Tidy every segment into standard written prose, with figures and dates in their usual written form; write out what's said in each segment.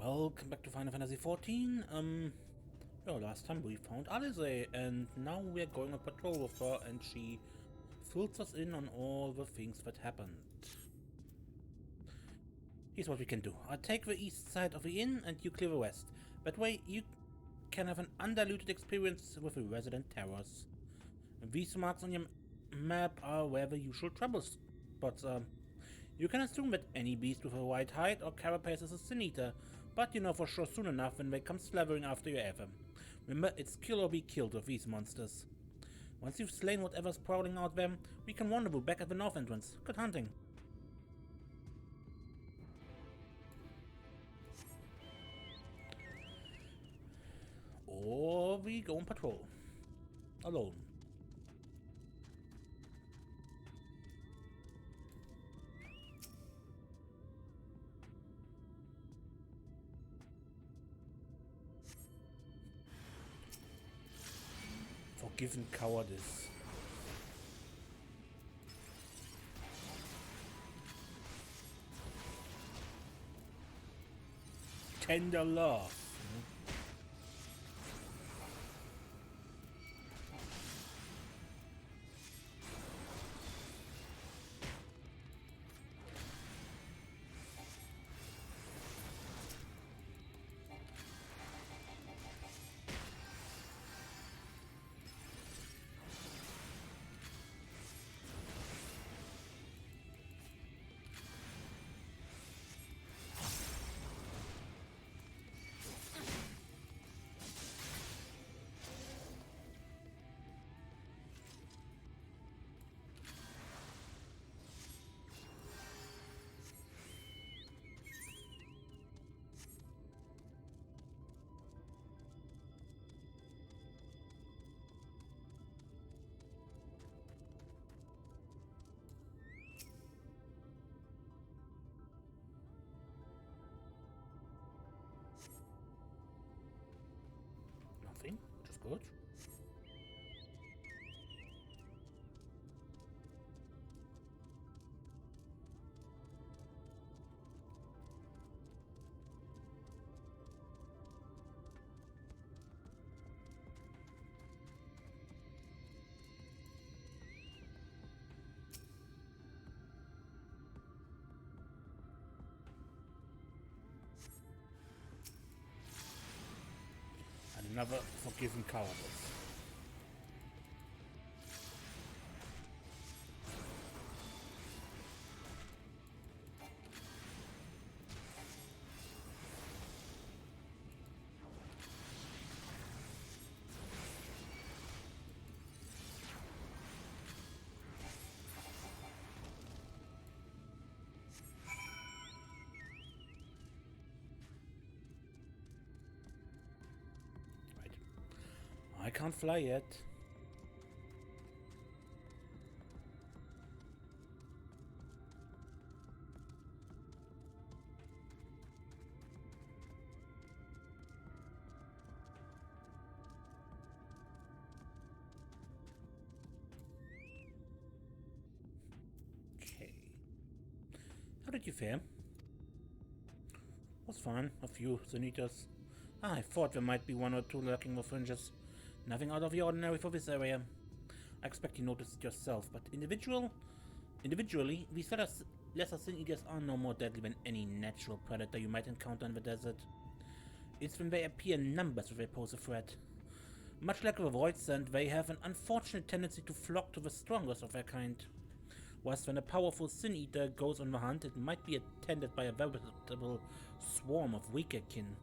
Welcome back to Final Fantasy XIV. Last time we found Alisaie, and now we're going on patrol with her, and she fills us in on all the things that happened. Here's what we can do. I'll take the east side of the inn, and you clear the west. That way, you can have an undiluted experience with the resident terrors. These marks on your map are where the usual trouble spots are. You can assume that any beast with a white hide or carapace is a sin eater, but you know for sure soon enough when they come slavering after you ever. Remember, it's kill or be killed with these monsters. Once you've slain whatever's prowling out there, we can rendezvous back at the north entrance. Good hunting. Or we go on patrol. Alone. Forgiven cowardice. Tender love. Nothing, which is good. Another forgiven cowardice. I can't fly yet. Okay. How did you fare? Was fine. A few Zenitas. I thought there might be one or two lurking the fringes. Nothing out of the ordinary for this area. I expect you noticed it yourself, but individually, these lesser sin eaters are no more deadly than any natural predator you might encounter in the desert. It's when they appear in numbers that they pose a threat. Much like the void scent, they have an unfortunate tendency to flock to the strongest of their kind. Whilst when a powerful sin eater goes on the hunt, it might be attended by a veritable swarm of weaker kin.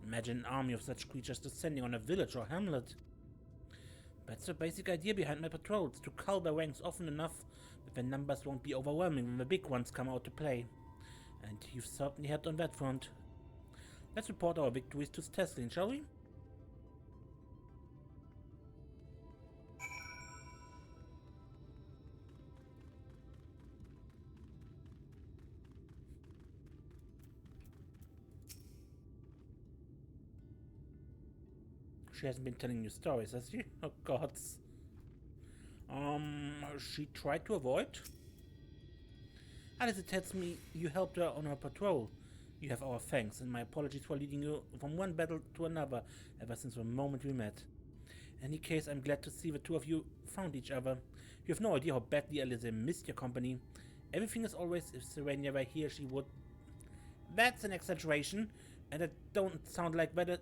Imagine an army of such creatures descending on a village or hamlet. That's the basic idea behind my patrols, to cull their ranks often enough that their numbers won't be overwhelming when the big ones come out to play. And you've certainly helped on that front. Let's report our victories to Teslin, shall we? She hasn't been telling you stories, has she? Oh gods. She tried to avoid? Alisaie tells me you helped her on her patrol. You have our thanks, and my apologies for leading you from one battle to another ever since the moment we met. In any case, I'm glad to see the two of you found each other. You have no idea how badly Alisaie missed your company. Everything is always, if Serenia were here, she would... That's an exaggeration, and it don't sound like that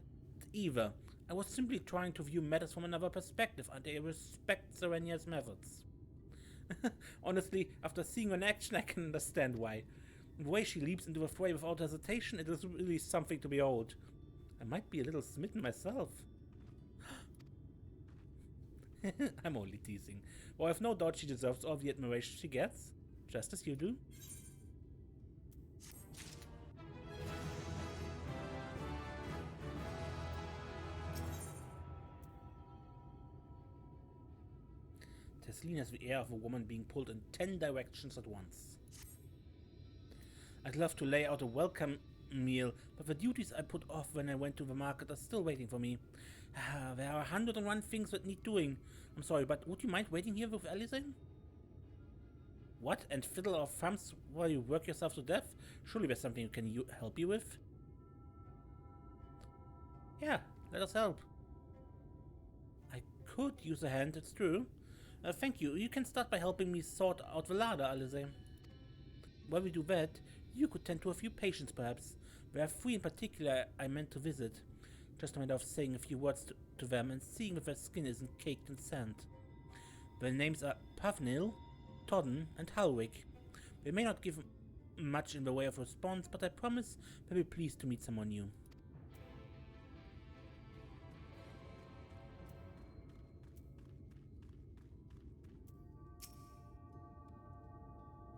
either. I was simply trying to view matters from another perspective, and I respect Serenia's methods. Honestly, after seeing her in action, I can understand why. The way she leaps into the fray without hesitation, it is really something to behold. I might be a little smitten myself. I'm only teasing. Well, I have no doubt she deserves all the admiration she gets, just as you do. Tesleen has the air of a woman being pulled in 10 directions at once. I'd love to lay out a welcome meal, but the duties I put off when I went to the market are still waiting for me. There are 101 things that need doing. I'm sorry, but would you mind waiting here with Alisaie? What? And fiddle our thumbs while you work yourself to death? Surely there's something can help you with? Yeah, let us help. I could use a hand, it's true. Thank you. You can start by helping me sort out the larder, Alisaie. While we do that, you could tend to a few patients, perhaps. There are 3 in particular I meant to visit. Just a matter of saying a few words to them and seeing if their skin isn't caked in sand. Their names are Pavnil, Todden, and Halwick. They may not give much in the way of response, but I promise they'll be pleased to meet someone new.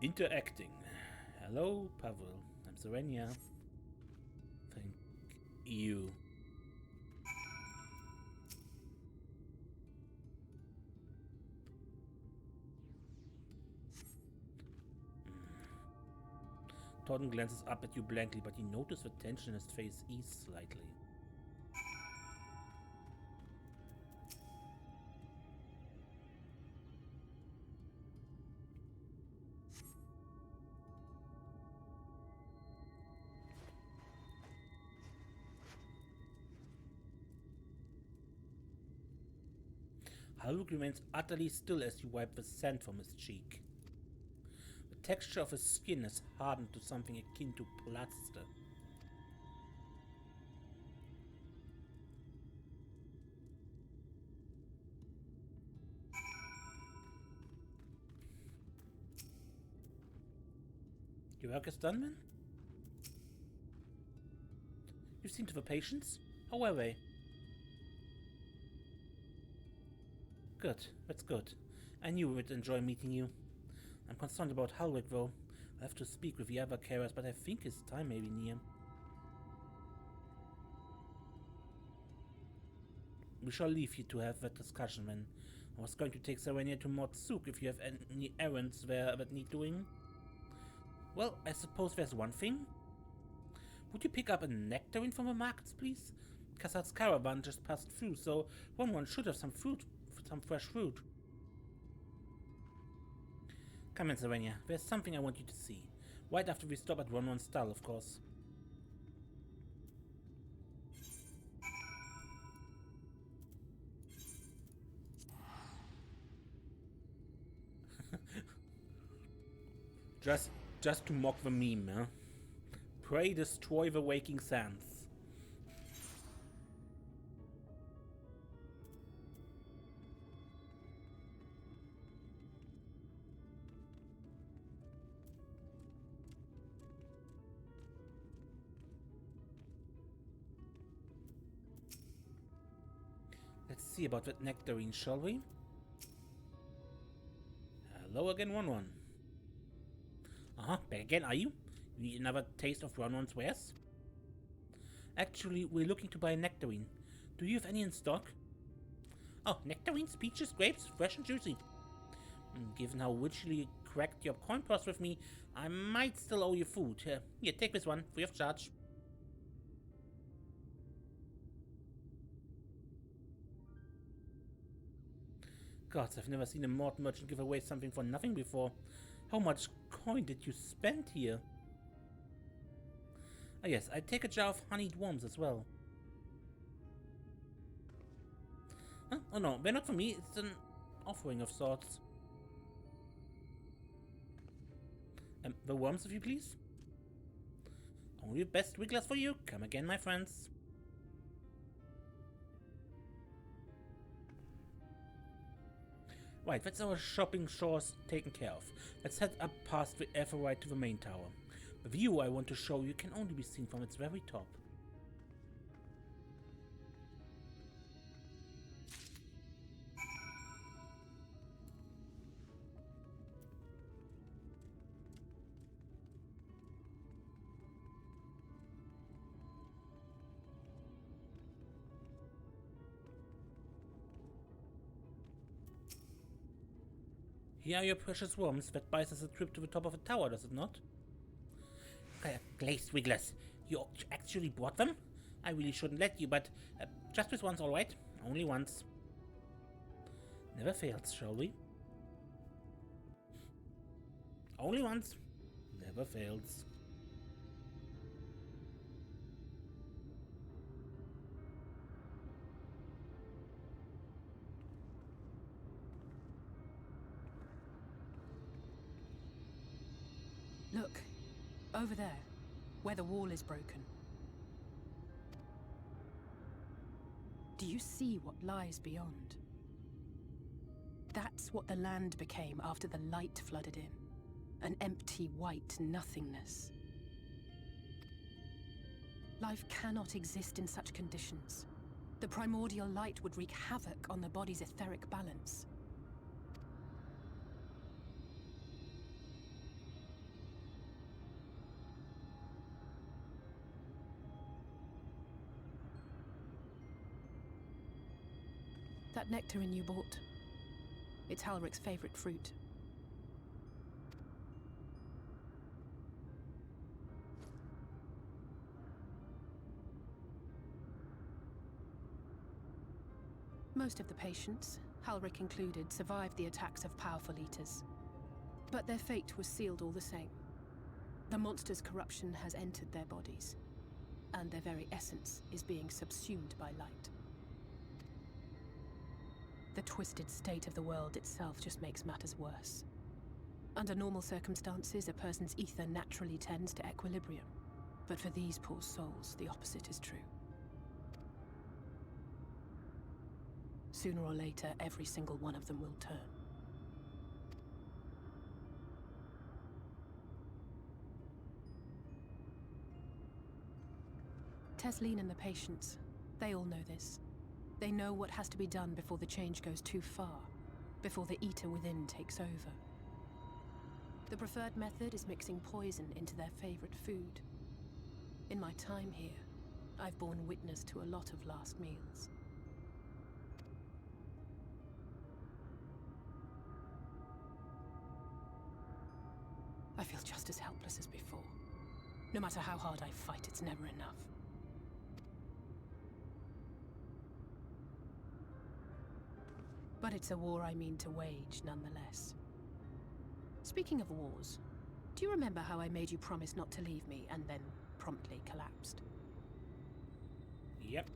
Interacting. Hello, Pavel. I'm Serenia. Thank you. Todden glances up at you blankly, but you notice the tension in his face ease slightly. Haluk remains utterly still as you wipe the sand from his cheek. The texture of his skin has hardened to something akin to plaster. Your work is done, man? You've seen to the patients? How were they? Good, that's good. I knew we would enjoy meeting you. I'm concerned about Halwick, though. I have to speak with the other carers, but I think his time may be near. We shall leave you to have that discussion then. I was going to take Serenia to Mortsuk if you have any errands there that need doing. Well, I suppose there's one thing. Would you pick up a nectarine from the markets, please? Kassat's caravan just passed through, so one should have some fresh fruit. Come in, Serenia. There's something I want you to see. Right after we stop at Ronron's stall, of course. Just to mock the meme, huh? Pray destroy the waking sands. Let's see about that nectarine, shall we? Hello again, Ronron. Back again, are you? You need another taste of Ronron's wares? Actually, we're looking to buy a nectarine. Do you have any in stock? Oh, nectarines, peaches, grapes, fresh and juicy. Given how witchily you cracked your coin purse with me, I might still owe you food. Here, take this one, free of charge. Gods, I've never seen a mort merchant give away something for nothing before. How much coin did you spend here? Ah yes, I take a jar of honeyed worms as well. Huh? Oh no, they're not for me. It's an offering of sorts. The worms, if you please. Only the best wigglers for you. Come again, my friends. Right, that's our shopping chores taken care of. Let's head up past the Everite to the main tower. The view I want to show you can only be seen from its very top. Here are your precious worms. That buys us a trip to the top of the tower, does it not? Glazed wigglers, you actually bought them? I really shouldn't let you, but just this once, alright? Only once. Never fails, shall we? Only once. Never fails. Look, over there, where the wall is broken. Do you see what lies beyond? That's what the land became after the light flooded in. An empty white nothingness. Life cannot exist in such conditions. The primordial light would wreak havoc on the body's etheric balance. That nectarine you bought, it's Halric's favorite fruit. Most of the patients, Halric included, survived the attacks of powerful eaters. But their fate was sealed all the same. The monster's corruption has entered their bodies, and their very essence is being subsumed by light. The twisted state of the world itself just makes matters worse. Under normal circumstances, a person's ether naturally tends to equilibrium. But for these poor souls, the opposite is true. Sooner or later, every single one of them will turn. Tesleen and the patients, they all know this. They know what has to be done before the change goes too far, before the eater within takes over. The preferred method is mixing poison into their favorite food. In my time here, I've borne witness to a lot of last meals. I feel just as helpless as before. No matter how hard I fight, it's never enough. But it's a war I mean to wage, nonetheless. Speaking of wars, do you remember how I made you promise not to leave me and then promptly collapsed? Yep.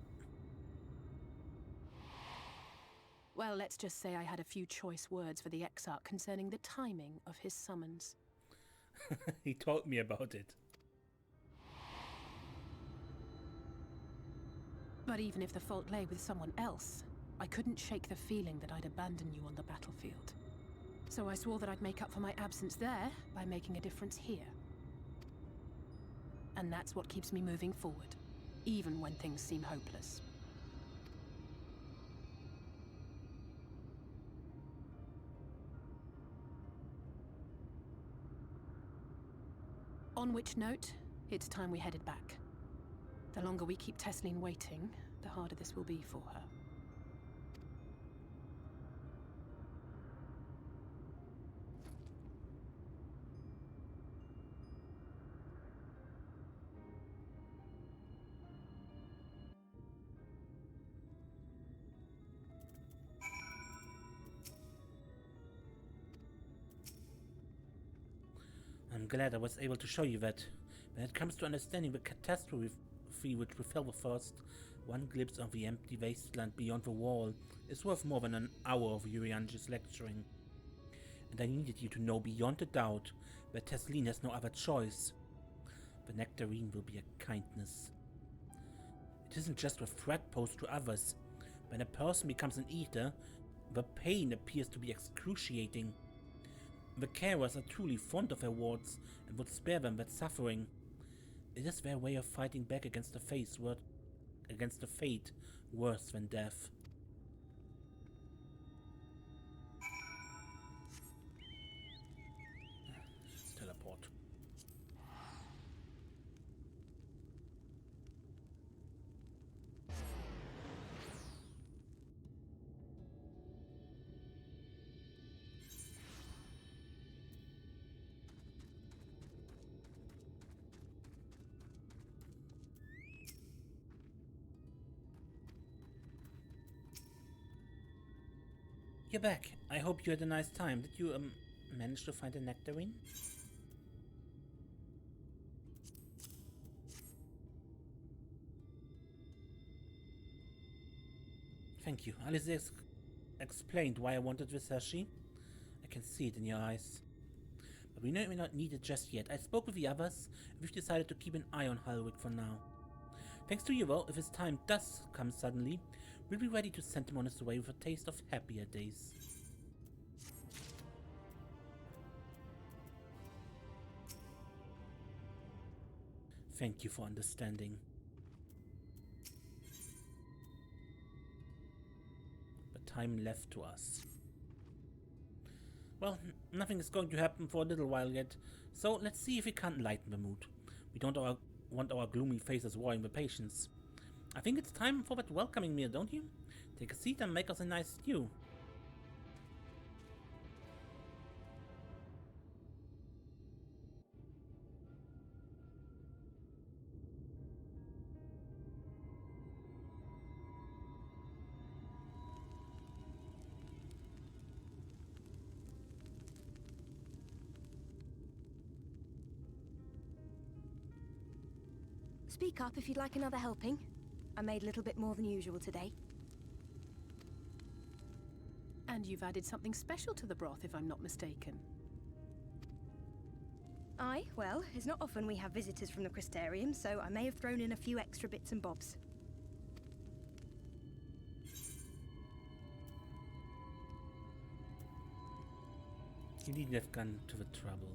Well, let's just say I had a few choice words for the Exarch concerning the timing of his summons. He told me about it. But even if the fault lay with someone else, I couldn't shake the feeling that I'd abandon you on the battlefield. So I swore that I'd make up for my absence there by making a difference here. And that's what keeps me moving forward, even when things seem hopeless. On which note, it's time we headed back. The longer we keep Tesleen waiting, the harder this will be for her. I'm glad I was able to show you that. When it comes to understanding the catastrophe which befell the first, one glimpse of the empty wasteland beyond the wall is worth more than an hour of Uriange's lecturing. And I needed you to know beyond a doubt that Tesleen has no other choice. The nectarine will be a kindness. It isn't just a threat posed to others. When a person becomes an eater, the pain appears to be excruciating. The carers are truly fond of their wards and would spare them that suffering. It is their way of fighting back against a fate worse than death. Let's teleport. You're back. I hope you had a nice time. Did you, manage to find a nectarine? Thank you. Alisaie explained why I wanted this, has she? I can see it in your eyes. But we may not need it just yet. I spoke with the others, and we've decided to keep an eye on Halwick for now. Thanks to you, though, if his time does come suddenly, we'll be ready to send him on his way with a taste of happier days. Thank you for understanding. The time left to us. Well, nothing is going to happen for a little while yet, so let's see if we can't lighten the mood. We don't want our gloomy faces worrying the patients. I think it's time for that welcoming meal, don't you? Take a seat and make us a nice stew. Speak up if you'd like another helping. I made a little bit more than usual today. And you've added something special to the broth, if I'm not mistaken. Aye, well, it's not often we have visitors from the Crystarium, so I may have thrown in a few extra bits and bobs. You needn't have gone to the trouble.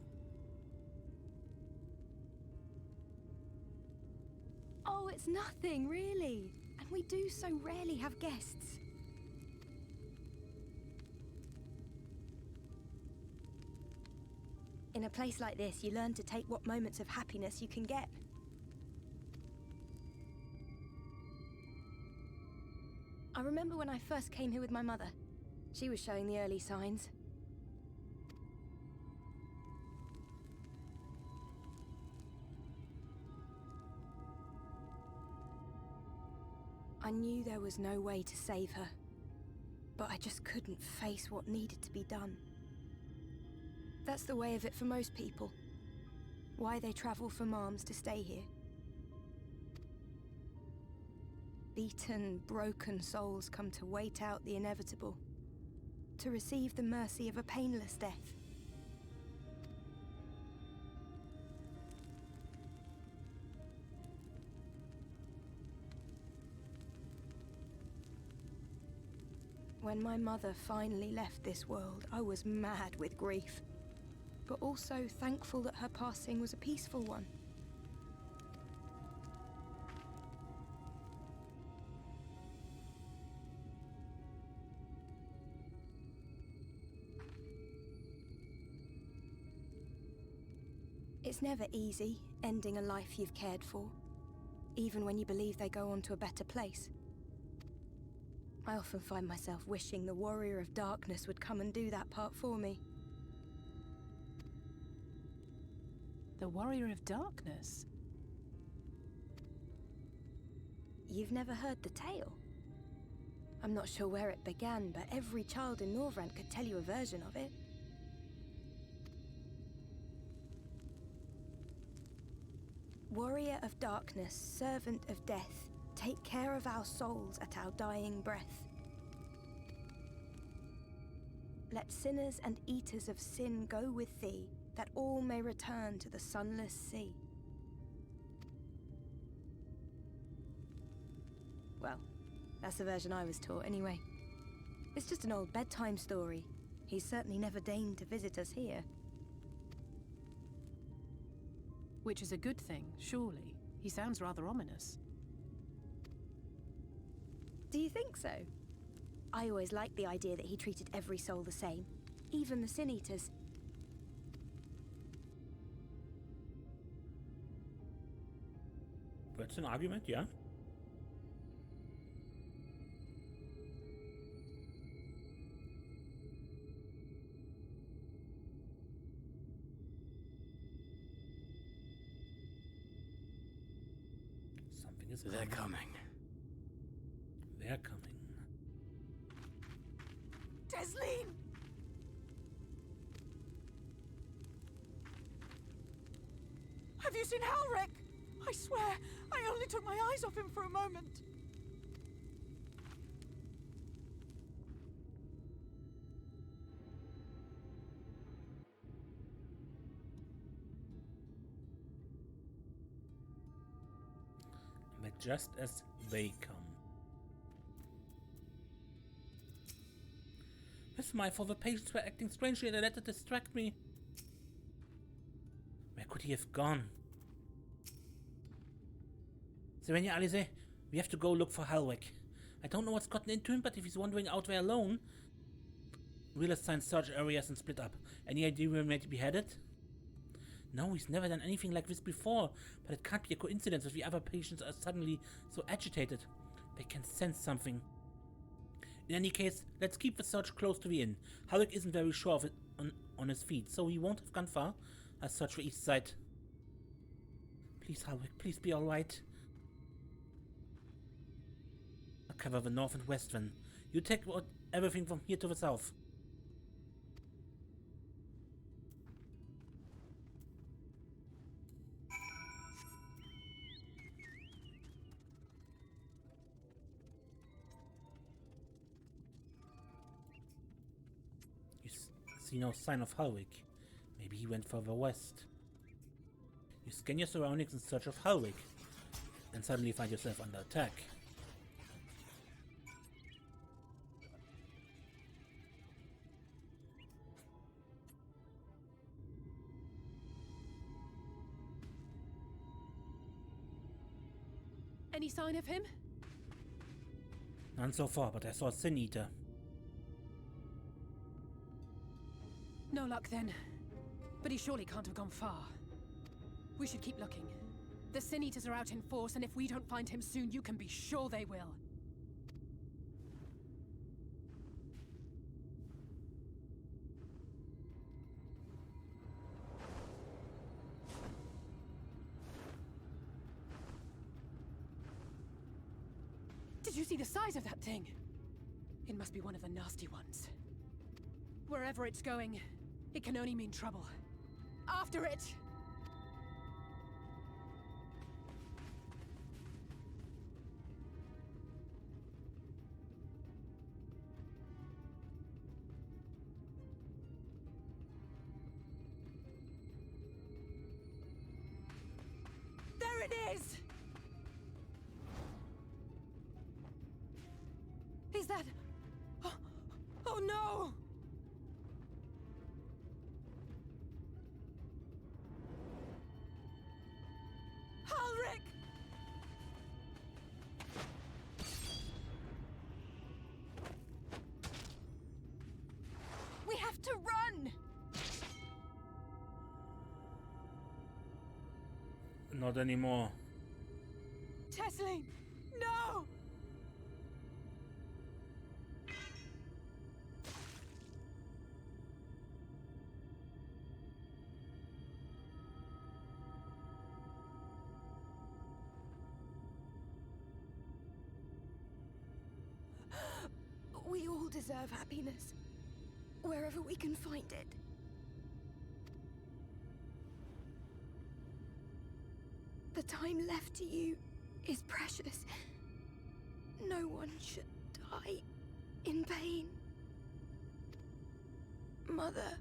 Oh, it's nothing, really. And we do so rarely have guests. In a place like this, you learn to take what moments of happiness you can get. I remember when I first came here with my mother. She was showing the early signs. I knew there was no way to save her, but I just couldn't face what needed to be done. That's the way of it for most people. Why they travel from arms to stay here. Beaten, broken souls come to wait out the inevitable, to receive the mercy of a painless death. When my mother finally left this world, I was mad with grief, but also thankful that her passing was a peaceful one. It's never easy, ending a life you've cared for, even when you believe they go on to a better place. I often find myself wishing the Warrior of Darkness would come and do that part for me. The Warrior of Darkness? You've never heard the tale? I'm not sure where it began, but every child in Norvrand could tell you a version of it. darkness, servant of death, take care of our souls at our dying breath. Let sinners and eaters of sin go with thee, that all may return to the sunless sea. Well, that's the version I was taught anyway. It's just an old bedtime story. He's certainly never deigned to visit us here. Which is a good thing, surely. He sounds rather ominous. Do you think so? I always liked the idea that he treated every soul the same, even the Sin Eaters. That's an argument, yeah. Something is coming. They're coming. They're coming. Tesleen! Have you seen Halric? I swear, I only took my eyes off him for a moment. But just as they come. It's my fault the patients were acting strangely and they let it distract me. Where could he have gone? Inn Alisaie, we have to go look for Halric. I don't know what's gotten into him, but if he's wandering out there alone, we'll assign search areas and split up. Any idea where he might be headed? No, he's never done anything like this before, but it can't be a coincidence if the other patients are suddenly so agitated. They can sense something. In any case, let's keep the search close to the inn. Halric isn't very sure of it on his feet, so he won't have gone far. I'll search the east side. Please, Halric, please be alright. I'll cover the north and west then. You take everything from here to the south. See no sign of Halric. Maybe he went further west. You scan your surroundings in search of Halric, and suddenly find yourself under attack. Any sign of him? None so far, but I saw a Sin Eater. No luck then. But he surely can't have gone far. We should keep looking. The Sin Eaters are out in force, and if we don't find him soon, you can be sure they will. Did you see the size of that thing? It must be one of the nasty ones. Wherever it's going, it can only mean trouble. After it! There it is! Is that... Oh no! Halric! We have to run! Not anymore. Tesleen! No! We all deserve happiness, wherever we can find it. The time time left to you is precious. No one should die in pain. Mother,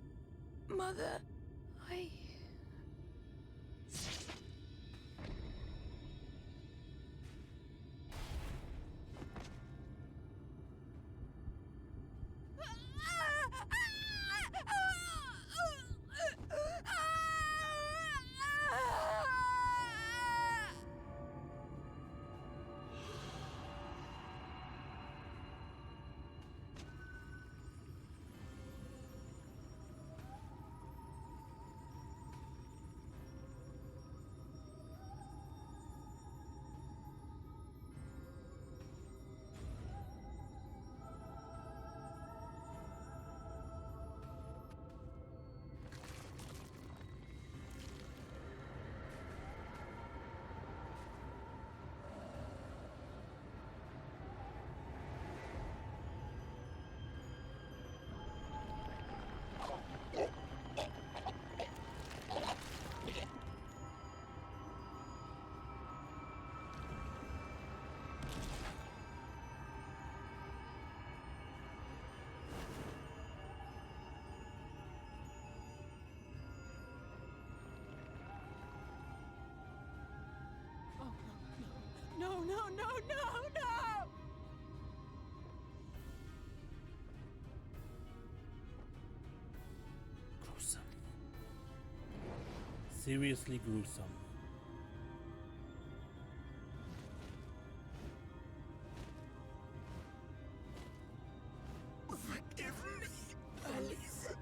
I... No, no, no, no, no! Gruesome. Seriously gruesome. Forgive me, Alisaie.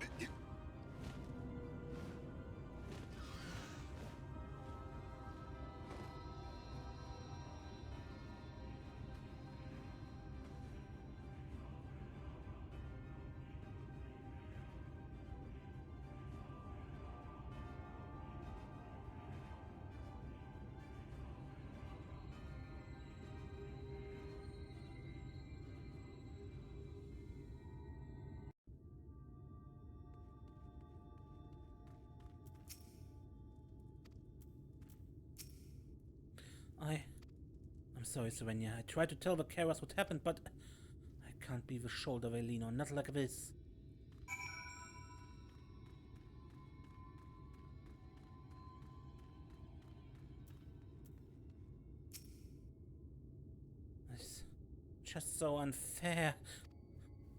I'm sorry, Serenia. I tried to tell the carers what happened, but I can't be the shoulder they lean on, not like this. It's just so unfair.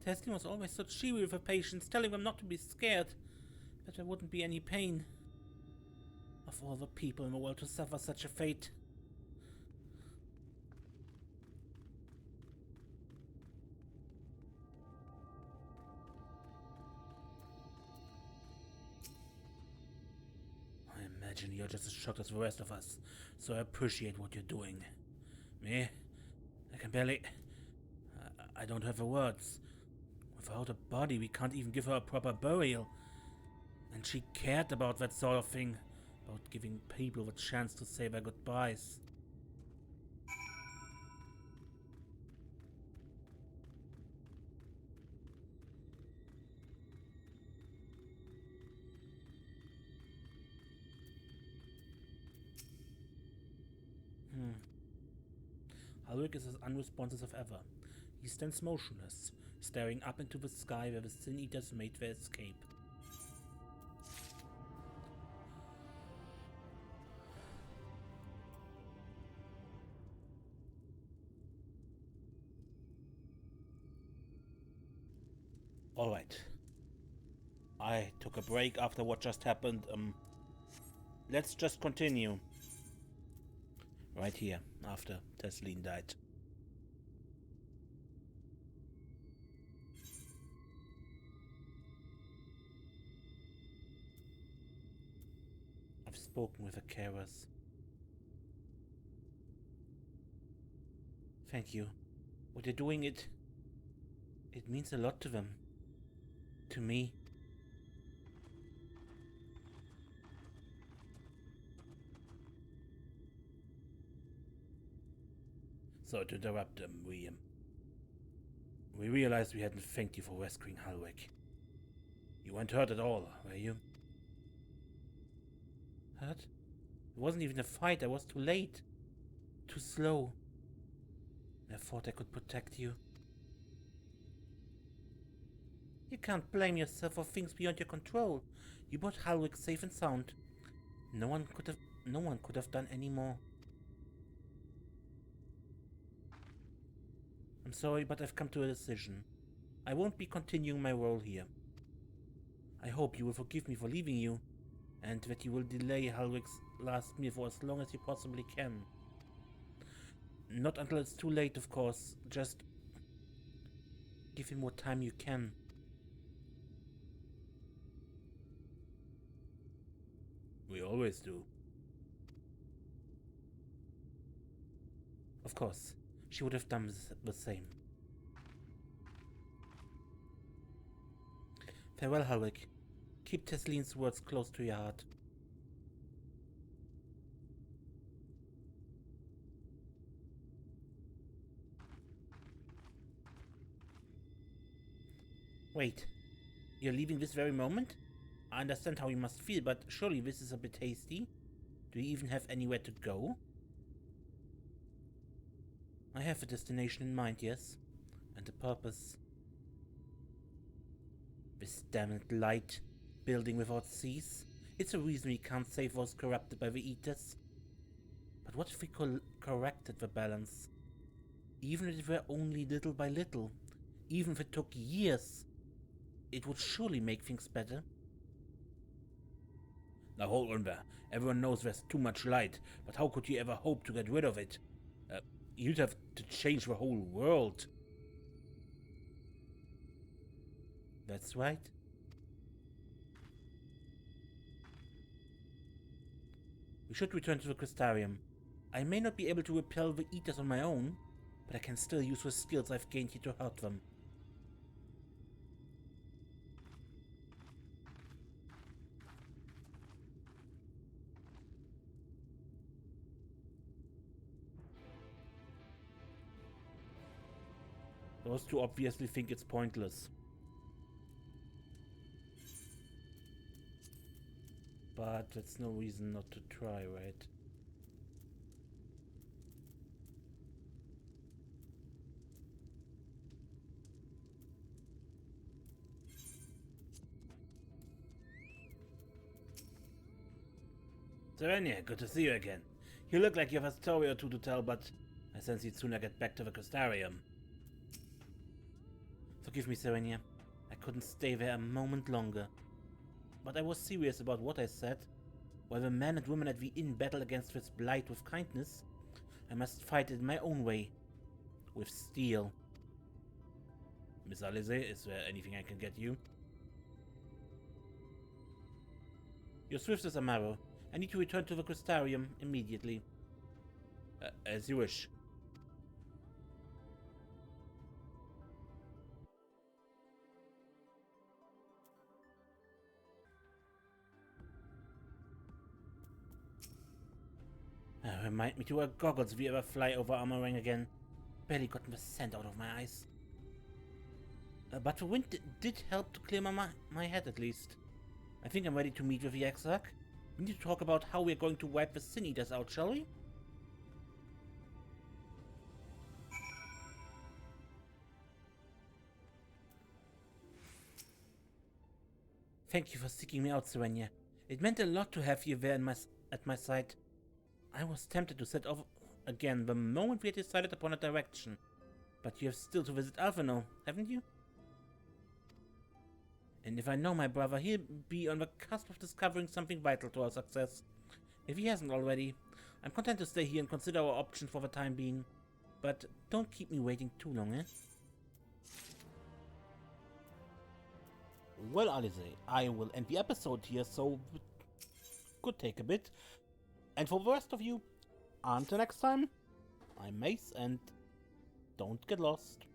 Tesling was always so cheery with her patients, telling them not to be scared, that there wouldn't be any pain. Of all the people in the world to suffer such a fate. I imagine you're just as shocked as the rest of us, so I appreciate what you're doing. Me? I can barely... I don't have the words. Without a body, we can't even give her a proper burial. And she cared about that sort of thing. About giving people the chance to say their goodbyes. Ulrich is as unresponsive as ever. He stands motionless, staring up into the sky where the Sin Eaters made their escape. Alright. I took a break after what just happened. Let's just continue. Right here, after Tesleen died. I've spoken with the carers. Thank you. What you're doing, it means a lot to them. To me. So to interrupt them, we realized we hadn't thanked you for rescuing Ulrich. You weren't hurt at all, were you? Hurt? It wasn't even a fight. I was too late. Too slow. I thought I could protect you. You can't blame yourself for things beyond your control. You brought Halwick safe and sound. No one could have done any more. I'm sorry, but I've come to a decision. I won't be continuing my role here. I hope you will forgive me for leaving you, and that you will delay Halwick's last meal for as long as you possibly can. Not until it's too late, of course. Just give him what time you can. We always do. Of course, she would have done the same. Farewell, Halwick. Keep Tesline's words close to your heart. Wait, you're leaving this very moment? I understand how you must feel, but surely this is a bit hasty. Do you even have anywhere to go? I have a destination in mind, yes, and a purpose. This damned light, building without cease. It's a reason we can't save those corrupted by the Eaters. But what if we corrected the balance? Even if it were only little by little, even if it took years, it would surely make things better. Now hold on there. Everyone knows there's too much light, but how could you ever hope to get rid of it? You'd have to change the whole world. That's right. We should return to the Crystarium. I may not be able to repel the Eaters on my own, but I can still use the skills I've gained here to hurt them. Those two obviously think it's pointless. But that's no reason not to try, right? Serenia, good to see you again. You look like you have a story or two to tell, but I sense you'd sooner get back to the Crystarium. Forgive me, Serenia. I couldn't stay there a moment longer. But I was serious about what I said. While the men and women at the inn battle against this blight with kindness, I must fight it my own way. With steel. Miss Alisaie, is there anything I can get you? You're swift as a marrow. I need to return to the Crystarium immediately. As you wish. Remind me to wear goggles if we ever fly over Armorang again. Barely gotten the sand out of my eyes. But the wind did help to clear my head at least. I think I'm ready to meet with the Exarch. We need to talk about how we're going to wipe the Sin Eaters out, shall we? Thank you for seeking me out, Serenia. It meant a lot to have you there at my side. I was tempted to set off again the moment we had decided upon a direction. But you have still to visit Alphinaud, haven't you? And if I know my brother, he'll be on the cusp of discovering something vital to our success. If he hasn't already, I'm content to stay here and consider our options for the time being. But don't keep me waiting too long, eh? Well, Alisaie, I will end the episode here, so it could take a bit. And for the rest of you, until next time, I'm Mace, and don't get lost.